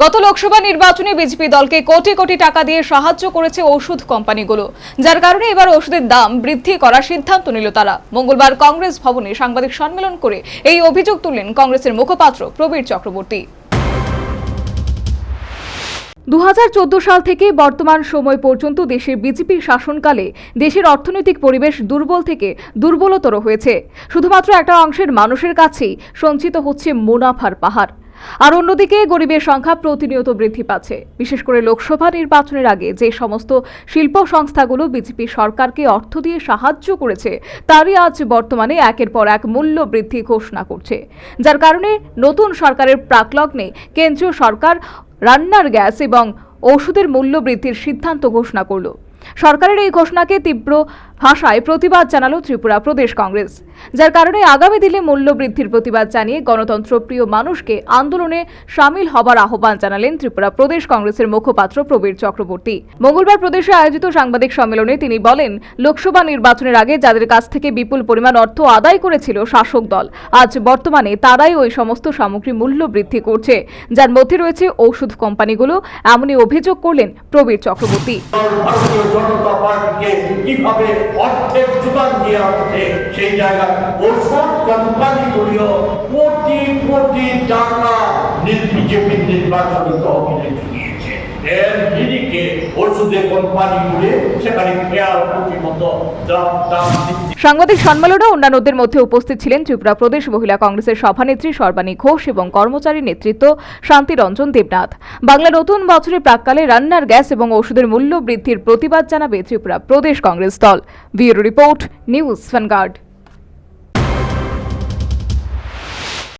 গত লোকসভা নির্বাচনে বিজেপি দলকে কোটি কোটি টাকা দিয়ে সাহায্য করেছে ওষুধ কোম্পানিগুলো, যার কারণে এবার ওষুধের দাম বৃদ্ধি করার সিদ্ধান্ত নিল তারা। মঙ্গলবার কংগ্রেস ভবনে সাংবাদিক সম্মেলন করে এই অভিযোগ তুললেন কংগ্রেসের মুখপাত্র প্রবীর চক্রবর্তী। 2014 সাল থেকে বর্তমান সময় পর্যন্ত দেশে বিজেপির শাসনকালে দেশের অর্থনৈতিক পরিবেশ দুর্বল থেকে দুর্বলতর হয়েছে। শুধুমাত্র একটা অংশের মানুষের কাছেই সঞ্চিত হচ্ছে মুনাফার পাহাড়, আর অন্যদিকে গরিবের সংখ্যা প্রতিনিয়ত বৃদ্ধি পাচ্ছে। বিশেষ করে লোকসভা নির্বাচনের আগে যে সমস্ত শিল্প সংস্থাগুলো বিজেপি সরকারকে অর্থ দিয়ে সাহায্য করেছে, তারই আজ বর্তমানে একের পর এক মূল্য বৃদ্ধি ঘোষণা করছে, যার কারণে নতুন সরকারের প্রাকলগ্নে কেন্দ্রীয় সরকার রান্নার গ্যাস এবং ওষুধের মূল্য বৃদ্ধির সিদ্ধান্ত ঘোষণা করল। সরকারের এই ঘোষণাকে তীব্র ভাষায় প্রতিবাদ জানালো ত্রিপুরা প্রদেশ কংগ্রেস, যার কারণে আগামী দিনে মূল্য বৃদ্ধির প্রতিবাদ জানিয়ে গণতন্ত্রপ্রিয় মানুষকে আন্দোলনে সামিল হবার আহ্বান জানালেন ত্রিপুরা প্রদেশ কংগ্রেসের মুখপাত্র প্রবীর চক্রবর্তী। মঙ্গলবার প্রদেশে আয়োজিত সাংবাদিক সম্মেলনে তিনি বলেন, লোকসভা নির্বাচনের আগে যাদের কাছ থেকে বিপুল পরিমাণ অর্থ আদায় করেছিল শাসক দল, আজ বর্তমানে তারাই ওই সমস্ত সামগ্রী মূল্য বৃদ্ধি করছে, যার মধ্যে রয়েছে ওষুধ কোম্পানিগুলো। এমনই অভিযোগ করলেন প্রবীর চক্রবর্তী। জনতা পার্টিকে কিভাবে অর্থের যোগান দেওয়া হচ্ছে, সেই জায়গায় ওষুধ কোম্পানিগুলো কোটি কোটি টাকা বিজেপির নির্বাচনী তহবিলে জুগিয়েছে। এর নিরিখে ওষুধের কোম্পানিগুলি সেখানে খেয়াল মতো সাংবাদিক সম্মেলনে অন্যান্যদের মধ্যে উপস্থিত ছিলেন ত্রিপুরা প্রদেশ মহিলা কংগ্রেসের সভানেত্রী সর্বাণী ঘোষ এবং কর্মচারী নেতৃত্ব শান্তিরঞ্জন দেবনাথ। বাংলা নতুন বছরের প্রাক্কালে রান্নার গ্যাস এবং ওষুধের মূল্য বৃদ্ধির প্রতিবাদ জানাবে ত্রিপুরা প্রদেশ কংগ্রেস দল। Bureau report, news vanguard.